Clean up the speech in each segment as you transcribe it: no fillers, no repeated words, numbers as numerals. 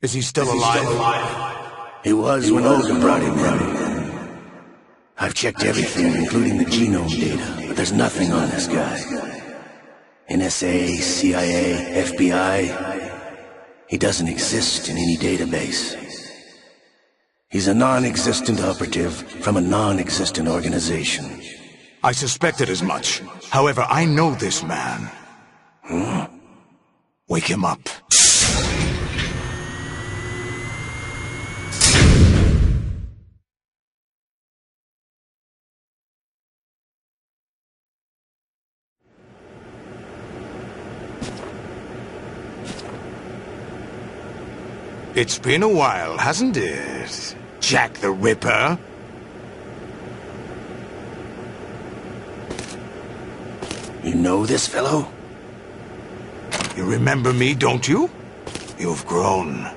Is he still alive? He was when Olga brought him in. I've checked everything, including the genome data, but there's nothing on this guy. NSA, CIA, FBI. He doesn't exist in any database. He's a non-existent operative from a non-existent organization. I suspected as much. However, I know this man. Wake him up. It's been a while, hasn't it, Jack the Ripper? You know this fellow? You remember me, don't you? You've grown.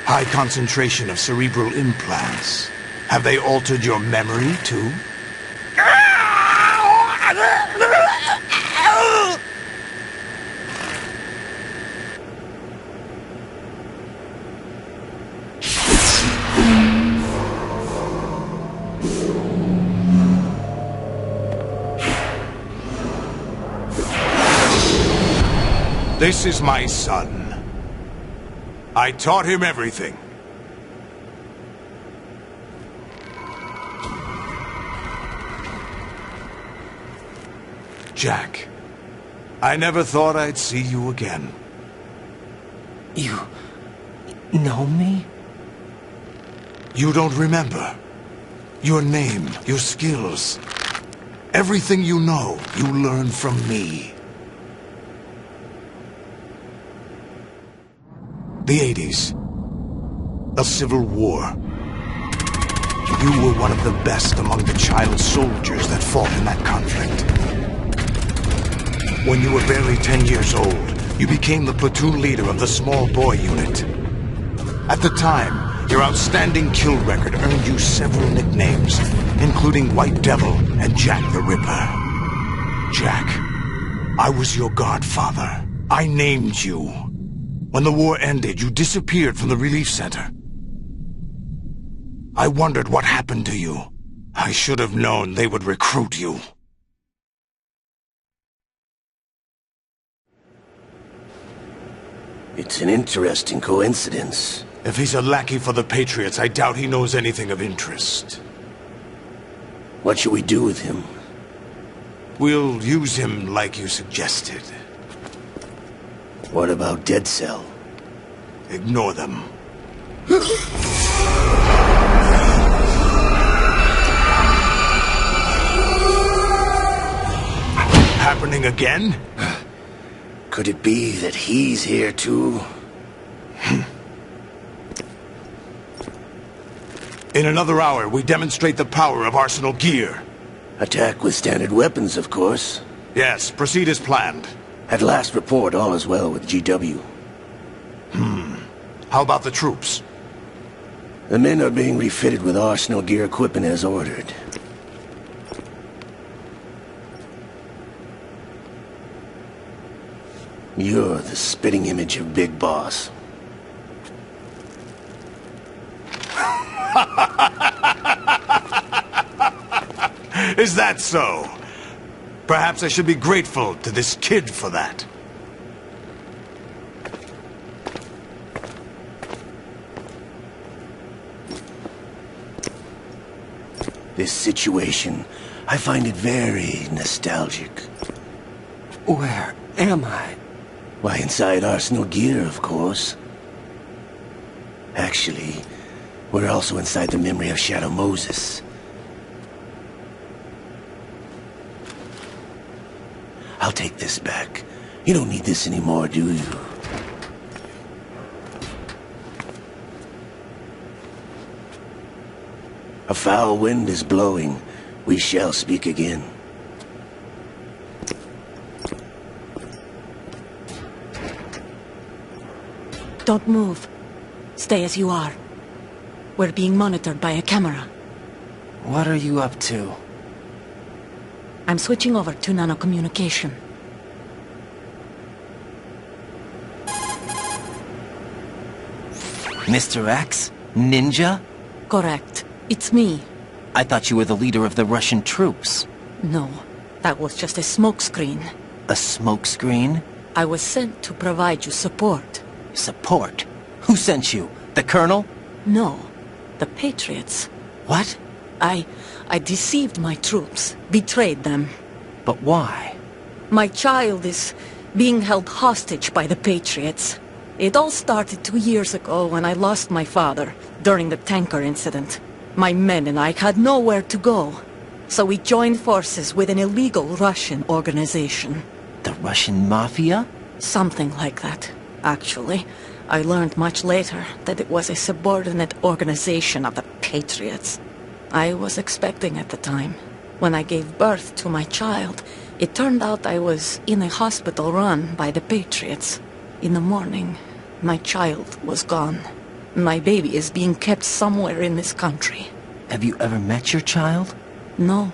High concentration of cerebral implants. Have they altered your memory, too? This is my son. I taught him everything. Jack, I never thought I'd see you again. You know me? You don't remember. Your name, your skills. Everything you know, you learned from me. The 80s. A civil war. You were one of the best among the child soldiers that fought in that conflict. When you were barely 10 years old, you became the platoon leader of the small boy unit. At the time, your outstanding kill record earned you several nicknames, including White Devil and Jack the Ripper. Jack, I was your godfather. I named you. When the war ended, you disappeared from the relief center. I wondered what happened to you. I should have known they would recruit you. It's an interesting coincidence. If he's a lackey for the Patriots, I doubt he knows anything of interest. What should we do with him? We'll use him like you suggested. What about Dead Cell? Ignore them. Happening again? Could it be that he's here too? In another hour, we demonstrate the power of Arsenal gear. Attack with standard weapons, of course. Yes, proceed as planned. At last report, all is well with GW. How about the troops? The men are being refitted with Arsenal gear equipment as ordered. You're the spitting image of Big Boss. Is that so? Perhaps I should be grateful to this kid for that. This situation, I find it very nostalgic. Where am I? Why, inside Arsenal gear, of course. Actually, we're also inside the memory of Shadow Moses. I'll take this back. You don't need this anymore, do you? A foul wind is blowing. We shall speak again. Don't move. Stay as you are. We're being monitored by a camera. What are you up to? I'm switching over to nanocommunication. Mr. X? Ninja? Correct. It's me. I thought you were the leader of the Russian troops. No, that was just a smokescreen. A smokescreen? I was sent to provide you support. Support? Who sent you? The Colonel? No, the Patriots. What? I deceived my troops, betrayed them. But why? My child is being held hostage by the Patriots. It all started 2 years ago when I lost my father during the tanker incident. My men and I had nowhere to go, so we joined forces with an illegal Russian organization. The Russian Mafia? Something like that, actually. I learned much later that it was a subordinate organization of the Patriots. I was expecting at the time. When I gave birth to my child, it turned out I was in a hospital run by the Patriots. In the morning, my child was gone. My baby is being kept somewhere in this country. Have you ever met your child? No.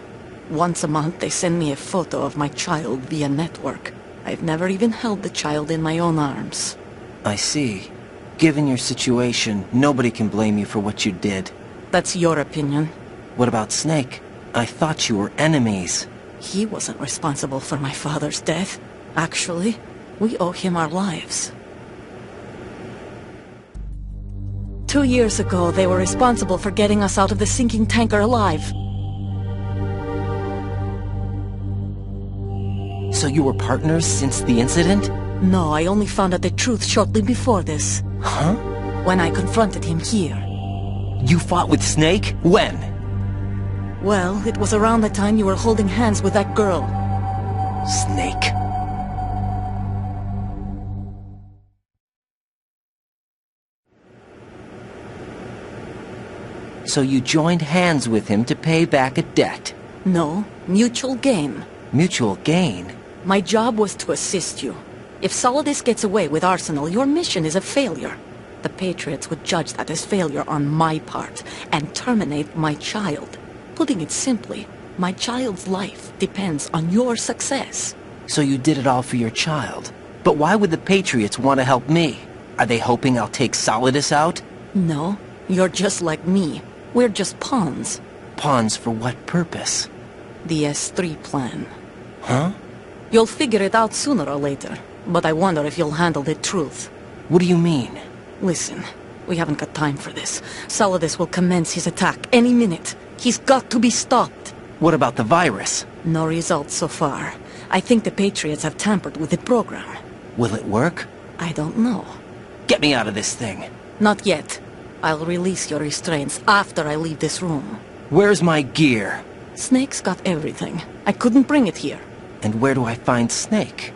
Once a month they send me a photo of my child via network. I've never even held the child in my own arms. I see. Given your situation, nobody can blame you for what you did. That's your opinion. What about Snake? I thought you were enemies. He wasn't responsible for my father's death. Actually, we owe him our lives. 2 years ago, they were responsible for getting us out of the sinking tanker alive. So you were partners since the incident? No, I only found out the truth shortly before this. Huh? When I confronted him here. You fought with Snake? When? Well, it was around the time you were holding hands with that girl. Snake. So you joined hands with him to pay back a debt? No, mutual gain. Mutual gain? My job was to assist you. If Solidus gets away with Arsenal, your mission is a failure. The Patriots would judge that as failure on my part, and terminate my child. Putting it simply, my child's life depends on your success. So you did it all for your child. But why would the Patriots want to help me? Are they hoping I'll take Solidus out? No, you're just like me. We're just pawns. Pawns for what purpose? The S3 plan. Huh? You'll figure it out sooner or later, but I wonder if you'll handle the truth. What do you mean? Listen, we haven't got time for this. Solidus will commence his attack any minute. He's got to be stopped. What about the virus? No results so far. I think the Patriots have tampered with the program. Will it work? I don't know. Get me out of this thing. Not yet. I'll release your restraints after I leave this room. Where's my gear? Snake's got everything. I couldn't bring it here. And where do I find Snake?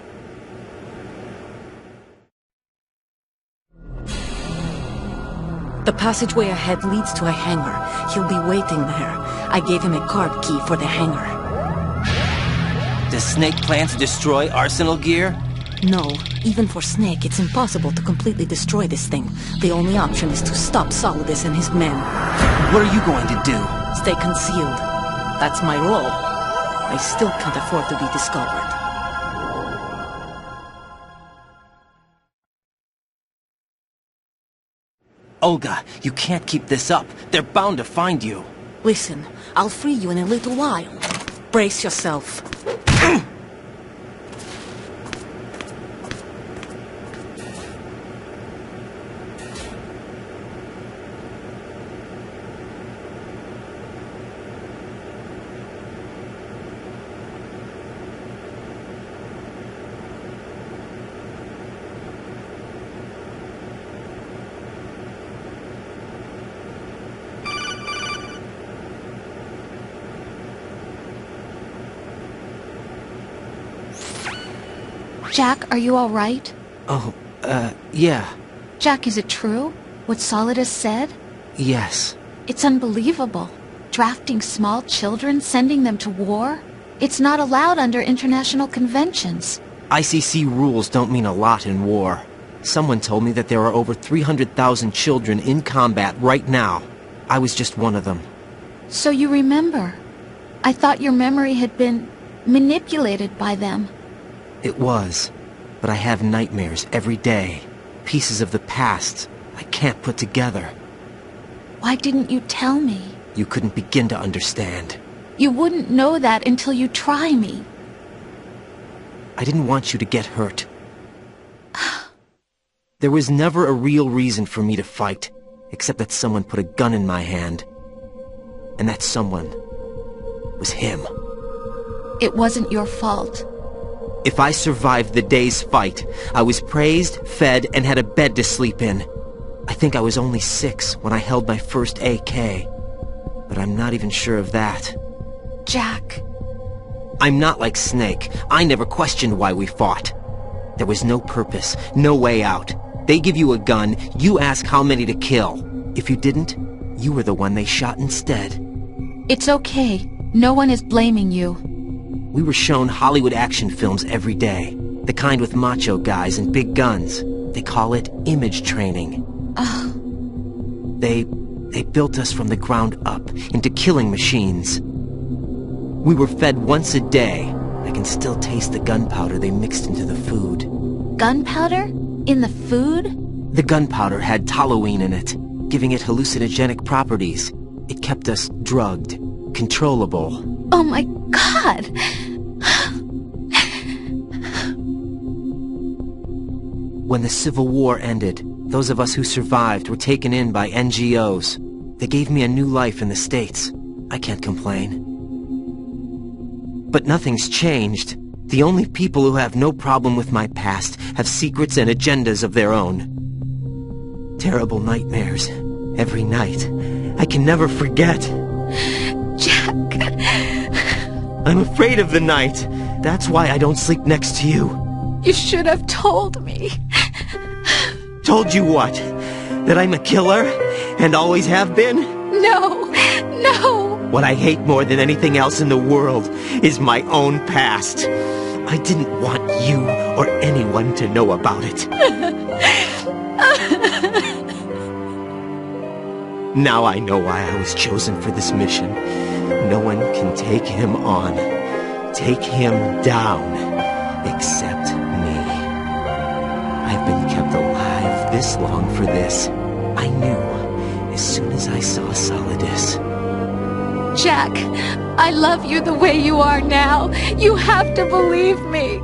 The passageway ahead leads to a hangar. He'll be waiting there. I gave him a card key for the hangar. Does Snake plan to destroy Arsenal gear? No. Even for Snake, it's impossible to completely destroy this thing. The only option is to stop Solidus and his men. What are you going to do? Stay concealed. That's my role. I still can't afford to be discovered. Olga, you can't keep this up. They're bound to find you. Listen, I'll free you in a little while. Brace yourself. Jack, are you all right? Oh, yeah. Jack, is it true? What Solidus said? Yes. It's unbelievable. Drafting small children, sending them to war? It's not allowed under international conventions. ICC rules don't mean a lot in war. Someone told me that there are over 300,000 children in combat right now. I was just one of them. So you remember. I thought your memory had been manipulated by them. It was. But I have nightmares every day. Pieces of the past. I can't put together. Why didn't you tell me? You couldn't begin to understand. You wouldn't know that until you try me. I didn't want you to get hurt. There was never a real reason for me to fight, except that someone put a gun in my hand. And that someone was him. It wasn't your fault. If I survived the day's fight, I was praised, fed, and had a bed to sleep in. I think I was only 6 when I held my first AK. But I'm not even sure of that. Jack. I'm not like Snake. I never questioned why we fought. There was no purpose, no way out. They give you a gun, you ask how many to kill. If you didn't, you were the one they shot instead. It's okay. No one is blaming you. We were shown Hollywood action films every day. The kind with macho guys and big guns. They call it image training. They built us from the ground up into killing machines. We were fed once a day. I can still taste the gunpowder they mixed into the food. Gunpowder? In the food? The gunpowder had toluene in it, giving it hallucinogenic properties. It kept us drugged, controllable. Oh my God! When the Civil War ended, those of us who survived were taken in by NGOs. They gave me a new life in the States. I can't complain. But nothing's changed. The only people who have no problem with my past have secrets and agendas of their own. Terrible nightmares. Every night. I can never forget. Jack! I'm afraid of the night. That's why I don't sleep next to you. You should have told me. Told you what? That I'm a killer? And always have been? No! No! What I hate more than anything else in the world is my own past. I didn't want you or anyone to know about it. Now I know why I was chosen for this mission. No one can take him on, take him down, except me. I've been kept alive this long for this. I knew as soon as I saw Solidus. Jack, I love you the way you are now. You have to believe me.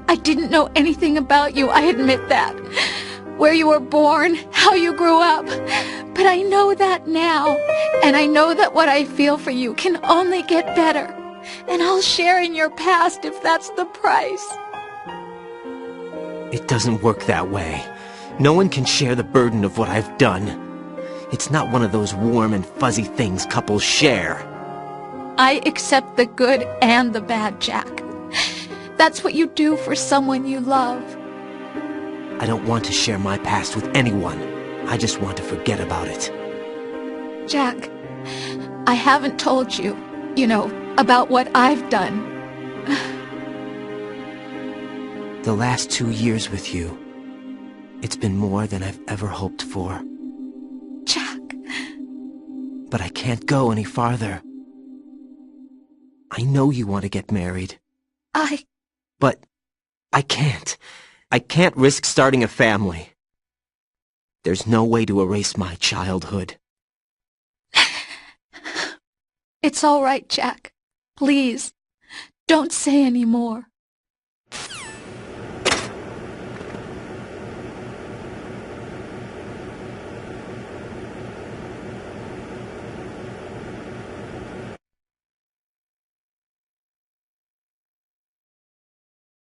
I didn't know anything about you, I admit that. Where you were born, how you grew up. But I know that now. And I know that what I feel for you can only get better. And I'll share in your past if that's the price. It doesn't work that way. No one can share the burden of what I've done. It's not one of those warm and fuzzy things couples share. I accept the good and the bad, Jack. That's what you do for someone you love. I don't want to share my past with anyone. I just want to forget about it. Jack, I haven't told you, about what I've done. The last 2 years with you, it's been more than I've ever hoped for. Jack. But I can't go any farther. I know you want to get married. But I can't. I can't risk starting a family. There's no way to erase my childhood. It's all right, Jack. Please, don't say any more.